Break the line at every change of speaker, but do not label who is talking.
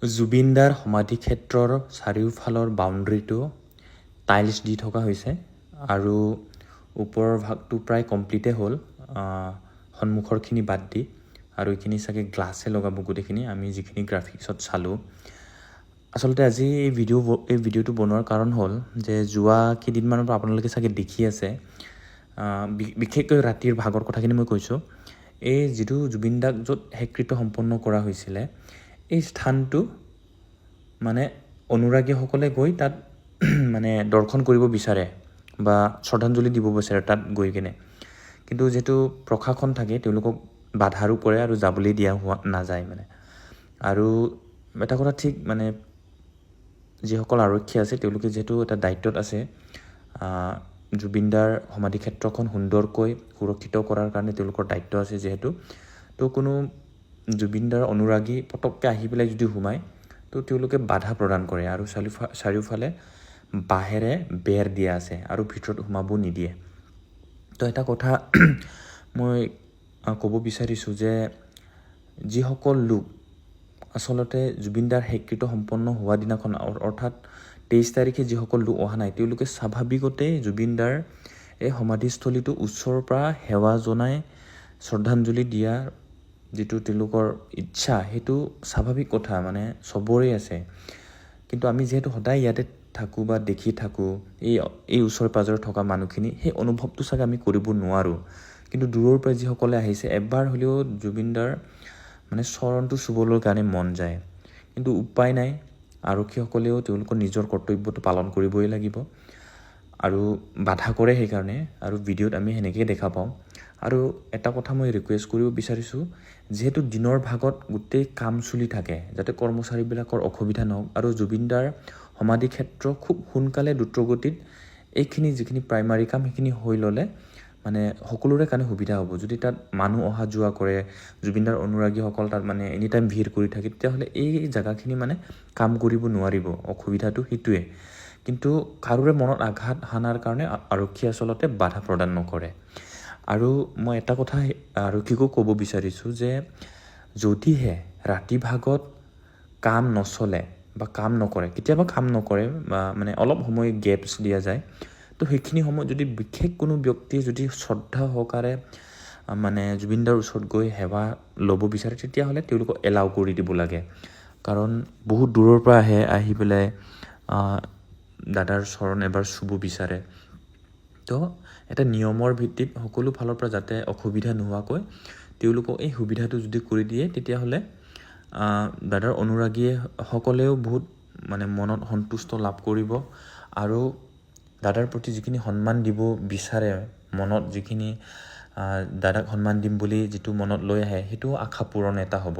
জুবিনদাৰ সমাধিক্ষেত্ৰৰ চাৰিওফালৰ বাউণ্ডেৰীটো টাইলছ দি থকা হৈছে আৰু ওপৰৰ ভাগটো প্ৰায় কমপ্লিটে হ'ল, সন্মুখৰখিনি বাদ দি। আৰু এইখিনি চাগে গ্লাছে লগাব গোটেইখিনি, আমি যিখিনি গ্ৰাফিক্সত চালোঁ। আচলতে আজি এই ভিডিঅ'টো বনোৱাৰ কাৰণ হ'ল যে যোৱা কেইদিনমানৰ পৰা আপোনালোকে চাগে দেখি আছে, বিশেষকৈ ৰাতিৰ ভাগৰ কথাখিনি মই কৈছোঁ। এই যিটো জুবিনদাক য'ত শেষকৃত্য সম্পন্ন কৰা হৈছিলে, এই স্থানটো মানে অনুৰাগীসকলে গৈ তাত মানে দৰ্শন কৰিব বিচাৰে বা শ্ৰদ্ধাঞ্জলি দিব বিচাৰে তাত গৈ কিনে। কিন্তু যিহেতু প্ৰশাসন থাকে, তেওঁলোকক বাধাৰো কৰে আৰু যাবলৈ দিয়া নাযায় মানে। আৰু এটা কথা ঠিক, মানে যিসকল আৰক্ষী আছে তেওঁলোকে যিহেতু এটা দায়িত্বত আছে, জুবিনদাৰ সমাধিক্ষেত্ৰখন সুন্দৰকৈ সুৰক্ষিত কৰাৰ কাৰণে তেওঁলোকৰ দায়িত্ব আছে যিহেতু। তো কোনো জুবিনদাৰ অনুৰাগী পটককৈ আহি পেলাই যদি সোমায়, তো তেওঁলোকে বাধা প্ৰদান কৰে আৰু চাৰিওফালে বাঁহেৰে বেৰ দিয়া আছে আৰু ভিতৰত সোমাব নিদিয়ে। তো এটা কথা মই ক'ব বিচাৰিছোঁ যে যিসকল লোক আচলতে জুবিনদাৰ শেষকৃত্য সম্পন্ন হোৱা দিনাখন, অৰ্থাৎ 23 তাৰিখে যিসকল লোক অহা নাই, তেওঁলোকে স্বাভাৱিকতে জুবিনদাৰ এই সমাধিস্থলীটো ওচৰৰ পৰা সেৱা জনাই শ্ৰদ্ধাঞ্জলি দিয়াৰ যিটো তেওঁলোকৰ ইচ্ছা, সেইটো স্বাভাৱিক কথা, মানে চবৰে আছে। কিন্তু আমি যিহেতু সদায় ইয়াতে থাকোঁ বা দেখি থাকোঁ, এই ওচৰে পাঁজৰে থকা মানুহখিনি, সেই অনুভৱটো চাগে আমি কৰিব নোৱাৰোঁ। কিন্তু দূৰৰ পৰা যিসকলে আহিছে, এবাৰ হ'লেও জুবিনদাৰ মানে চৰণটো চুবলৈ কাৰণে মন যায়। কিন্তু উপায় নাই, আৰক্ষীসকলেও তেওঁলোকৰ নিজৰ কৰ্তব্যটো পালন কৰিবই লাগিব আৰু বাধা কৰে সেইকাৰণে, আৰু ভিডিঅ'ত আমি সেনেকৈয়ে দেখা পাওঁ। আৰু এটা কথা মই ৰিকুৱেষ্ট কৰিব বিচাৰিছোঁ, যিহেতু দিনৰ ভাগত গোটেই কাম চলি থাকে, যাতে কৰ্মচাৰীবিলাকৰ অসুবিধা নহওক, আৰু জুবিনদাৰ সমাধিক্ষেত্ৰ খুব সোনকালে দ্ৰুতগতিত এইখিনি যিখিনি প্ৰাইমাৰী কাম সেইখিনি হৈ ল'লে মানে সকলোৰে কাৰণে সুবিধা হ'ব। যদি তাত মানুহ অহা যোৱা কৰে, জুবিনদাৰ অনুৰাগীসকল তাত মানে এনি টাইম ভিৰ কৰি থাকে, তেতিয়াহ'লে এই জেগাখিনি মানে কাম কৰিব নোৱাৰিব। অসুবিধাটো সেইটোৱে। কিন্তু কাৰোৰে মনত আঘাত সানাৰ কাৰণে আৰক্ষী আচলতে বাধা প্ৰদান নকৰে। আৰু মই এটা কথা আৰক্ষীকো ক'ব বিচাৰিছোঁ যে যদিহে ৰাতি ভাগত কাম নচলে বা কাম নকৰে, কেতিয়াবা কাম নকৰে বা মানে অলপ সময় গেপছ দিয়া যায়, তো সেইখিনি সময়ত যদি বিশেষ কোনো ব্যক্তিয়ে যদি শ্ৰদ্ধা সহকাৰে মানে জুবিনদাৰ ওচৰত গৈ সেৱা ল'ব বিচাৰে, তেতিয়াহ'লে তেওঁলোকক এলাউ কৰি দিব লাগে। কাৰণ বহুত দূৰৰ পৰা আহি পেলাই দাদাৰ চৰণ এবাৰ চুব বিচাৰে। তো এটা নিয়মৰ ভিত্তিত সকলো ফালৰ পৰা যাতে অসুবিধা নোহোৱাকৈ তেওঁলোকক এই সুবিধাটো যদি কৰি দিয়ে, তেতিয়াহ'লে দাদাৰ অনুৰাগীসকলেও বহুত মানে মনত সন্তুষ্ট লাভ কৰিব আৰু দাদাৰ প্ৰতি যিখিনি সন্মান দিব বিচাৰে, মনত যিখিনি দাদাক সন্মান দিম বুলি যিটো মনত লৈ আহে, সেইটো আশা পূৰণ এটা হ'ব।